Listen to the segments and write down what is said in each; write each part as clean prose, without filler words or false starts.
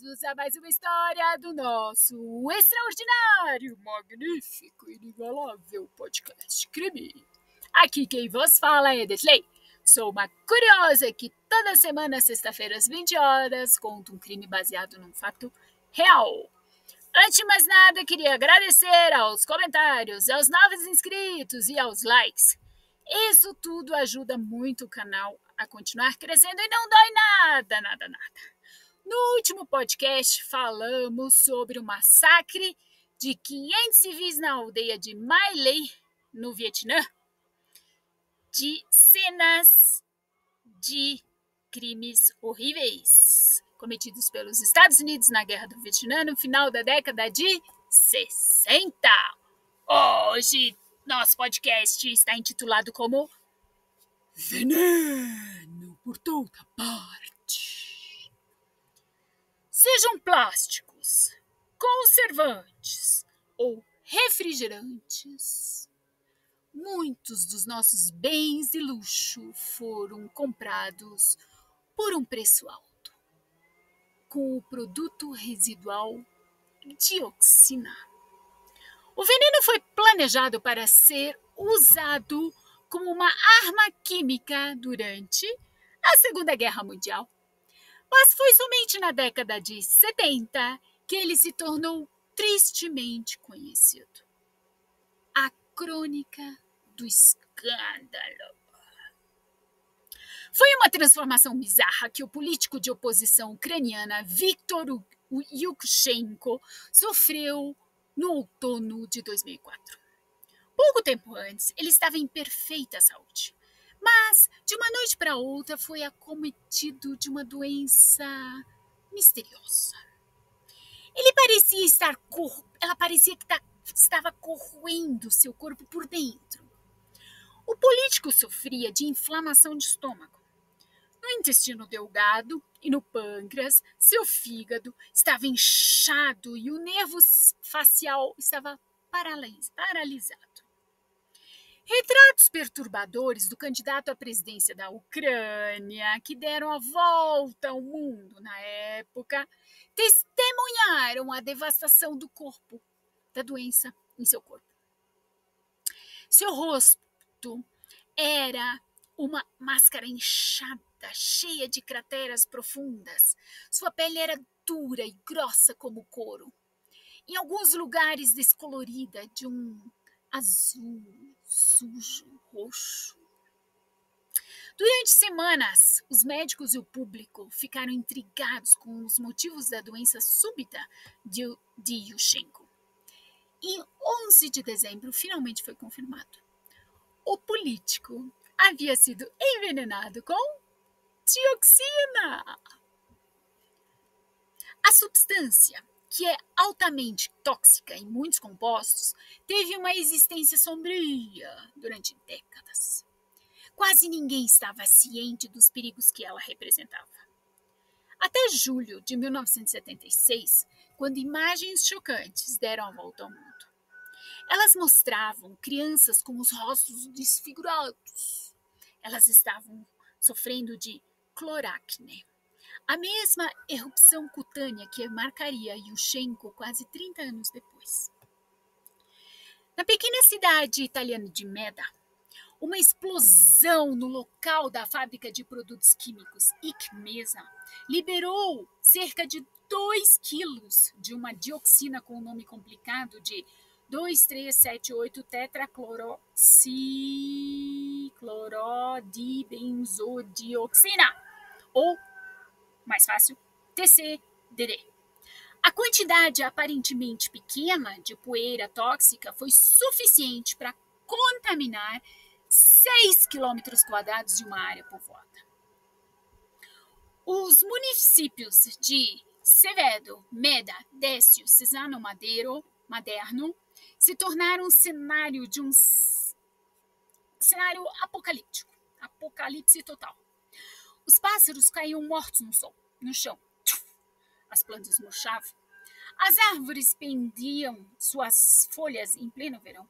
bem-vindos a mais uma história do nosso extraordinário, magnífico, inigualável podcast Crime. Aqui quem vos fala é Detley. Sou uma curiosa que toda semana, sexta-feira às 20 horas, conta um crime baseado num fato real. Antes de mais nada, queria agradecer aos comentários, aos novos inscritos e aos likes. Isso tudo ajuda muito o canal a continuar crescendo e não dói nada. No último podcast, falamos sobre o massacre de 500 civis na aldeia de My Lai, no Vietnã, de cenas de crimes horríveis cometidos pelos Estados Unidos na Guerra do Vietnã no final da década de 60. Hoje, nosso podcast está intitulado como Veneno por toda parte. Sejam plásticos, conservantes ou refrigerantes, muitos dos nossos bens de luxo foram comprados por um preço alto, com o produto residual dioxina. O veneno foi planejado para ser usado como uma arma química durante a Segunda Guerra Mundial. Mas foi somente na década de 70 que ele se tornou tristemente conhecido. A Crônica do Escândalo. Foi uma transformação bizarra que o político de oposição ucraniana Viktor Yushchenko sofreu no outono de 2004. Pouco tempo antes, ele estava em perfeita saúde. Mas, de uma noite para outra, foi acometido de uma doença misteriosa. Ela parecia que estava corroendo seu corpo por dentro. O político sofria de inflamação de estômago. No intestino delgado e no pâncreas, seu fígado estava inchado e o nervo facial estava paralisado. Retratos perturbadores do candidato à presidência da Ucrânia, que deram a volta ao mundo na época, testemunharam a devastação do corpo, da doença em seu corpo. Seu rosto era uma máscara inchada, cheia de crateras profundas. Sua pele era dura e grossa como couro. Em alguns lugares descolorida de um azul, sujo, roxo. Durante semanas, os médicos e o público ficaram intrigados com os motivos da doença súbita de Yushchenko. Em 11 de dezembro, finalmente foi confirmado. O político havia sido envenenado com dioxina. A substância, que é altamente tóxica em muitos compostos, teve uma existência sombria durante décadas. Quase ninguém estava ciente dos perigos que ela representava. Até julho de 1976, quando imagens chocantes deram a volta ao mundo. Elas mostravam crianças com os rostos desfigurados. Elas estavam sofrendo de cloracne, a mesma erupção cutânea que marcaria Yushchenko quase 30 anos depois. Na pequena cidade italiana de Meda, uma explosão no local da fábrica de produtos químicos Ichmesa liberou cerca de 2 quilos de uma dioxina com o nome complicado de 2,378-tetraclorodibenzodioxina, ou, mais fácil, TCDD. A quantidade aparentemente pequena de poeira tóxica foi suficiente para contaminar 6 quilômetros quadrados de uma área povoada. Os municípios de Sevedo, Meda, Décio, Cesano Maderno se tornaram um cenário de um cenário apocalíptico, apocalipse total. Os pássaros caíam mortos no chão. As plantas murchavam. As árvores pendiam suas folhas em pleno verão.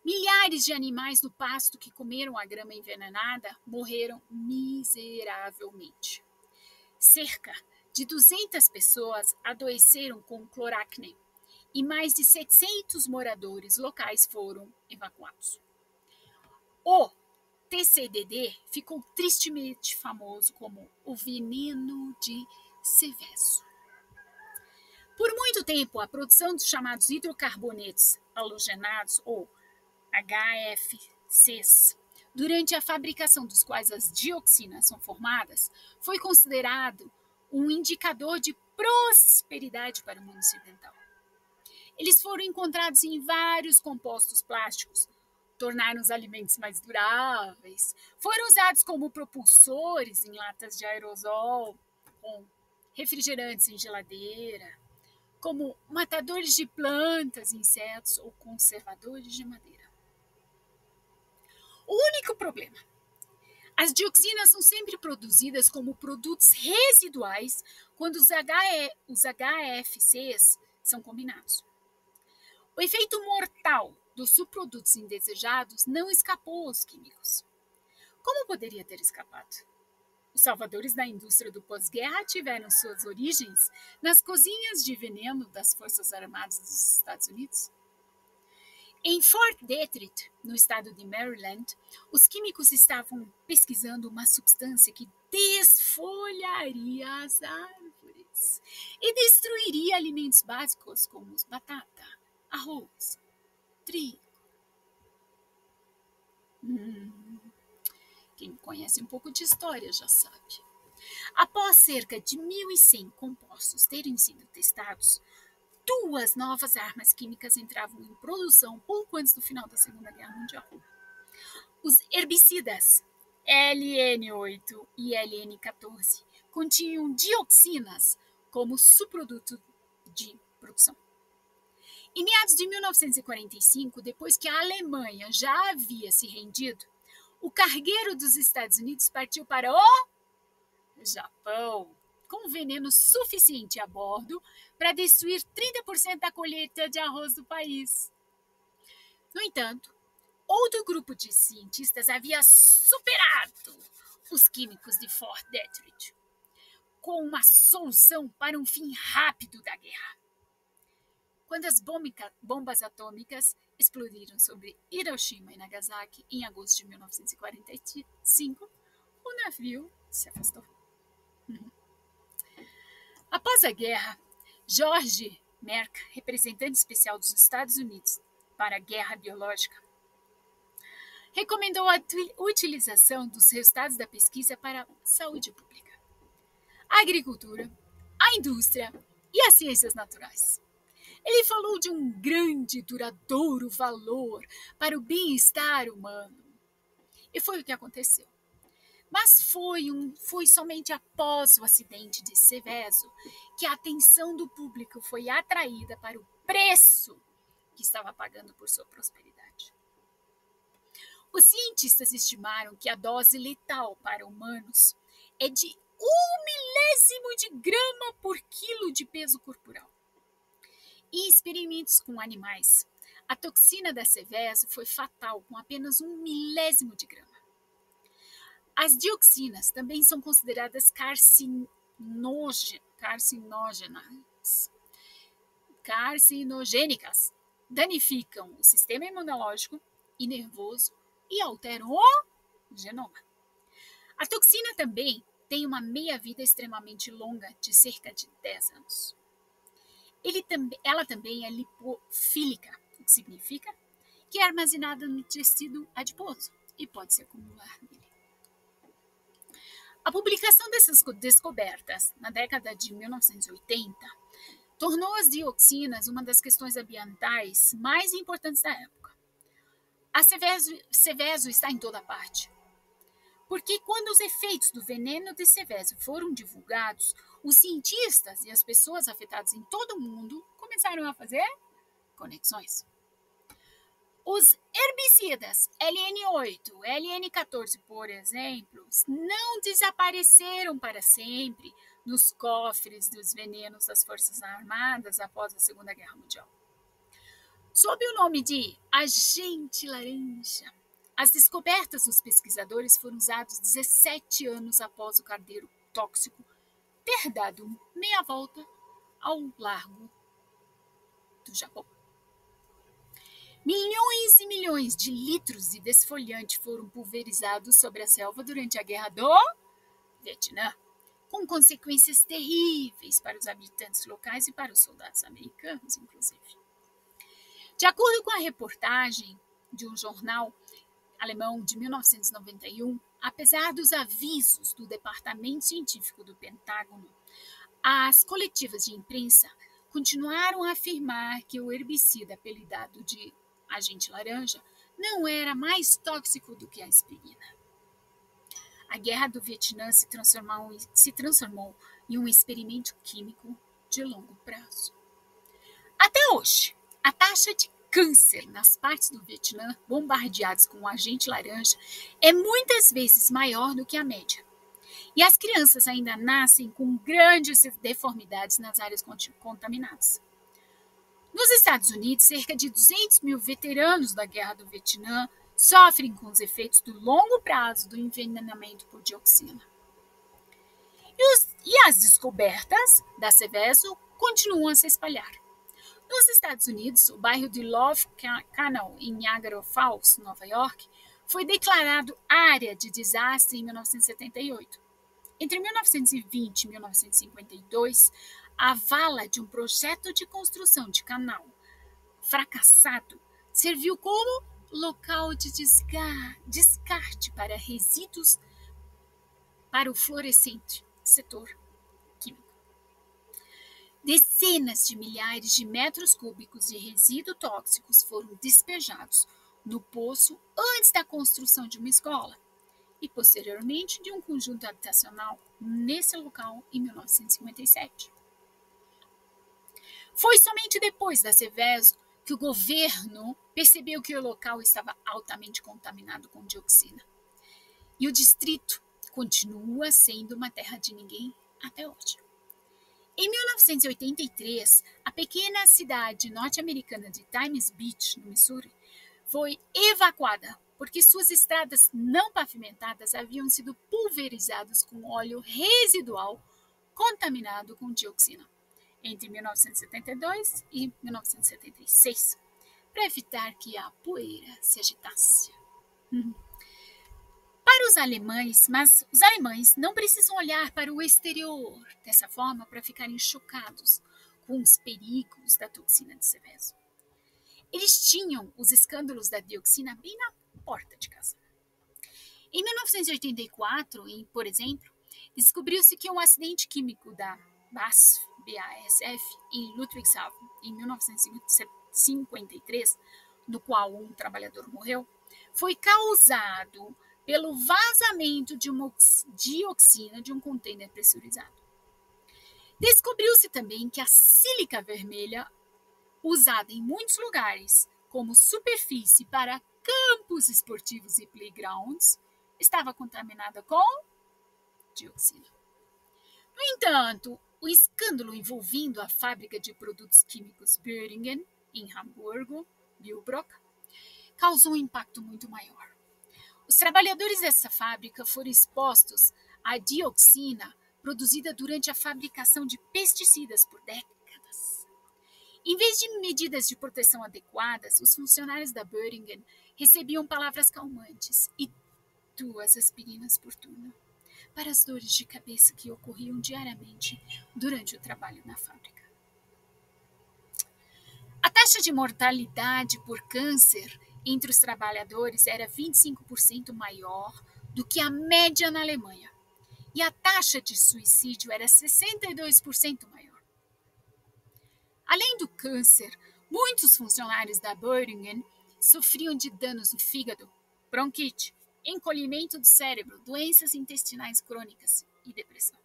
Milhares de animais no pasto que comeram a grama envenenada morreram miseravelmente. Cerca de 200 pessoas adoeceram com cloracne e mais de 700 moradores locais foram evacuados. O TCDD ficou tristemente famoso como o veneno de Seveso. Por muito tempo, a produção dos chamados hidrocarbonetos halogenados, ou HFCs, durante a fabricação dos quais as dioxinas são formadas, foi considerado um indicador de prosperidade para o mundo ocidental. Eles foram encontrados em vários compostos plásticos, tornaram os alimentos mais duráveis, foram usados como propulsores em latas de aerosol, com refrigerantes em geladeira, como matadores de plantas, insetos ou conservadores de madeira. O único problema: as dioxinas são sempre produzidas como produtos residuais quando os HFCs são combinados. O efeito mortal dos subprodutos indesejados não escapou aos químicos. Como poderia ter escapado? Os salvadores da indústria do pós-guerra tiveram suas origens nas cozinhas de veneno das Forças Armadas dos Estados Unidos. Em Fort Detritt, no estado de Maryland, os químicos estavam pesquisando uma substância que desfolharia as árvores e destruiria alimentos básicos como batata, arroz, trigo. Quem conhece um pouco de história já sabe. Após cerca de 1.100 compostos terem sido testados, 2 novas armas químicas entravam em produção pouco antes do final da Segunda Guerra Mundial. Os herbicidas LN8 e LN14 continham dioxinas como subproduto de produção. Em meados de 1945, depois que a Alemanha já havia se rendido, o cargueiro dos Estados Unidos partiu para o Japão, com veneno suficiente a bordo para destruir 30% da colheita de arroz do país. No entanto, outro grupo de cientistas havia superado os químicos de Fort Detritt com uma solução para um fim rápido da guerra. Quando as bombas atômicas explodiram sobre Hiroshima e Nagasaki em agosto de 1945, o navio se afastou. Após a guerra, George Merck, representante especial dos Estados Unidos para a guerra biológica, recomendou a utilização dos resultados da pesquisa para a saúde pública, a agricultura, a indústria e as ciências naturais. Ele falou de um grande e duradouro valor para o bem-estar humano. E foi o que aconteceu. Mas foi somente após o acidente de Seveso que a atenção do público foi atraída para o preço que estava pagando por sua prosperidade. Os cientistas estimaram que a dose letal para humanos é de 1/1000 de grama por quilo de peso corporal. Em experimentos com animais, a toxina da Seveso foi fatal com apenas 1/1000 de grama. As dioxinas também são consideradas carcinogênicas, danificam o sistema imunológico e nervoso e alteram o genoma. A toxina também tem uma meia-vida extremamente longa, de cerca de 10 anos. Ela também é lipofílica, o que significa que é armazenada no tecido adiposo e pode se acumular nele. A publicação dessas descobertas na década de 1980 tornou as dioxinas uma das questões ambientais mais importantes da época. A Seveso está em toda parte. Porque quando os efeitos do veneno de Seveso foram divulgados, os cientistas e as pessoas afetadas em todo o mundo começaram a fazer conexões. Os herbicidas LN8, LN14, por exemplo, não desapareceram para sempre nos cofres dos venenos das Forças Armadas após a Segunda Guerra Mundial. Sob o nome de agente laranja, as descobertas dos pesquisadores foram usadas 17 anos após o cargueiro tóxico ter dado meia volta ao largo do Japão. Milhões e milhões de litros de desfoliante foram pulverizados sobre a selva durante a Guerra do Vietnã, com consequências terríveis para os habitantes locais e para os soldados americanos, inclusive. De acordo com a reportagem de um jornal alemão de 1991, apesar dos avisos do Departamento Científico do Pentágono, as coletivas de imprensa continuaram a afirmar que o herbicida apelidado de agente laranja não era mais tóxico do que a aspirina. A Guerra do Vietnã se transformou em um experimento químico de longo prazo. Até hoje, a taxa de câncer nas partes do Vietnã bombardeadas com o agente laranja é muitas vezes maior do que a média. E as crianças ainda nascem com grandes deformidades nas áreas contaminadas. Nos Estados Unidos, cerca de 200 mil veteranos da Guerra do Vietnã sofrem com os efeitos do longo prazo do envenenamento por dioxina. E as descobertas da Seveso continuam a se espalhar. Nos Estados Unidos, o bairro de Love Canal, em Niagara Falls, Nova York, foi declarado área de desastre em 1978. Entre 1920 e 1952, a vala de um projeto de construção de canal fracassado serviu como local de descarte para resíduos para o florescente setor químico. Dezenas de milhares de metros cúbicos de resíduos tóxicos foram despejados no poço antes da construção de uma escola e, posteriormente, de um conjunto habitacional nesse local em 1957. Foi somente depois da Seveso que o governo percebeu que o local estava altamente contaminado com dioxina. E o distrito continua sendo uma terra de ninguém até hoje. Em 1983, a pequena cidade norte-americana de Times Beach, no Missouri, foi evacuada porque suas estradas não pavimentadas haviam sido pulverizadas com óleo residual contaminado com dioxina entre 1972 e 1976, para evitar que a poeira se agitasse. Para os alemães, mas os alemães não precisam olhar para o exterior dessa forma para ficarem chocados com os perigos da toxina de Seveso. Eles tinham os escândalos da dioxina bem na porta de casa. Em 1984, por exemplo, descobriu-se que um acidente químico da BASF, em Ludwigshafen, em 1953, no qual um trabalhador morreu, foi causado pelo vazamento de uma dioxina de um container pressurizado. Descobriu-se também que a sílica vermelha, usada em muitos lugares como superfície para campos esportivos e playgrounds, estava contaminada com dioxina. No entanto, o escândalo envolvendo a fábrica de produtos químicos Boehringer, em Hamburgo, Billbrook, causou um impacto muito maior. Os trabalhadores dessa fábrica foram expostos à dioxina produzida durante a fabricação de pesticidas por décadas. Em vez de medidas de proteção adequadas, os funcionários da Boehringer recebiam palavras calmantes e 2 aspirinas por turno para as dores de cabeça que ocorriam diariamente durante o trabalho na fábrica. A taxa de mortalidade por câncer entre os trabalhadores era 25% maior do que a média na Alemanha, e a taxa de suicídio era 62% maior. Além do câncer, muitos funcionários da Boehringer sofriam de danos no fígado, bronquite, encolhimento do cérebro, doenças intestinais crônicas e depressão.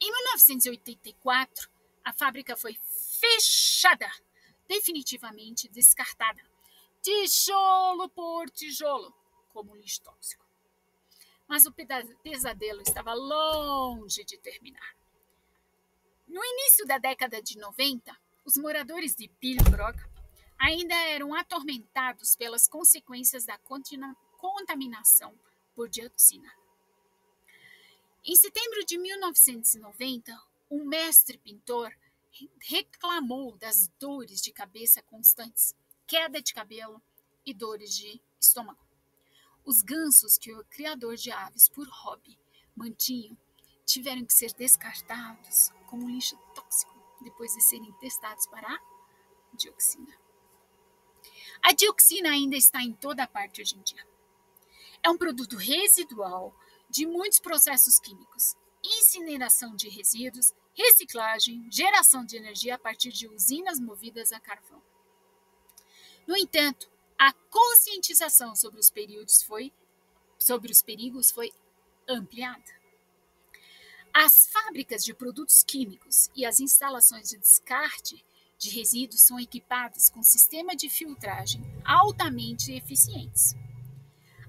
Em 1984, a fábrica foi fechada, definitivamente descartada, tijolo por tijolo, como lixo tóxico. Mas o pesadelo estava longe de terminar. No início da década de 90, os moradores de Billbrook ainda eram atormentados pelas consequências da contaminação por dioxina. Em setembro de 1990, um mestre pintor reclamou das dores de cabeça constantes, queda de cabelo e dores de estômago. Os gansos que o criador de aves por hobby mantinha tiveram que ser descartados como lixo tóxico depois de serem testados para a dioxina. A dioxina ainda está em toda parte hoje em dia. É um produto residual de muitos processos químicos, incineração de resíduos, reciclagem, geração de energia a partir de usinas movidas a carvão. No entanto, a conscientização sobre os perigos foi ampliada. As fábricas de produtos químicos e as instalações de descarte de resíduos são equipadas com sistemas de filtragem altamente eficientes.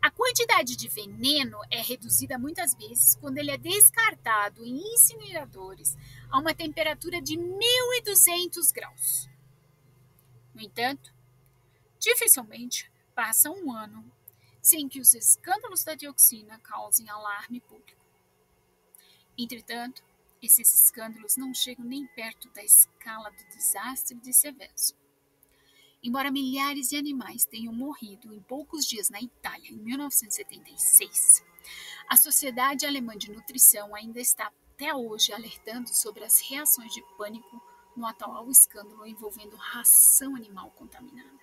A quantidade de veneno é reduzida muitas vezes quando ele é descartado em incineradores a uma temperatura de 1.200 graus. No entanto, dificilmente passa um ano sem que os escândalos da dioxina causem alarme público. Entretanto, esses escândalos não chegam nem perto da escala do desastre de Seveso. Embora milhares de animais tenham morrido em poucos dias na Itália em 1976, a Sociedade Alemã de Nutrição ainda está até hoje alertando sobre as reações de pânico no atual escândalo envolvendo ração animal contaminada.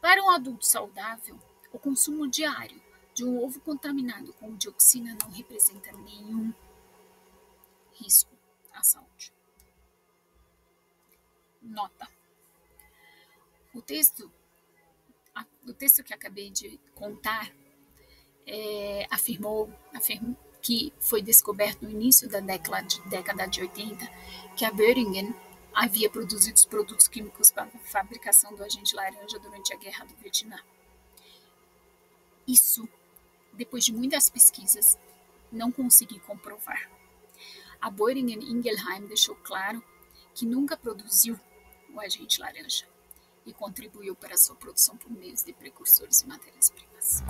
Para um adulto saudável, o consumo diário de um ovo contaminado com dioxina não representa nenhum risco à saúde. Nota: o texto que acabei de contar afirmou que foi descoberto no início da década de 80 que a Boehringer havia produzido os produtos químicos para a fabricação do agente laranja durante a Guerra do Vietnã. Isso, depois de muitas pesquisas, não consegui comprovar. A Boehringer Ingelheim deixou claro que nunca produziu o agente laranja e contribuiu para a sua produção por meio de precursores e matérias-primas.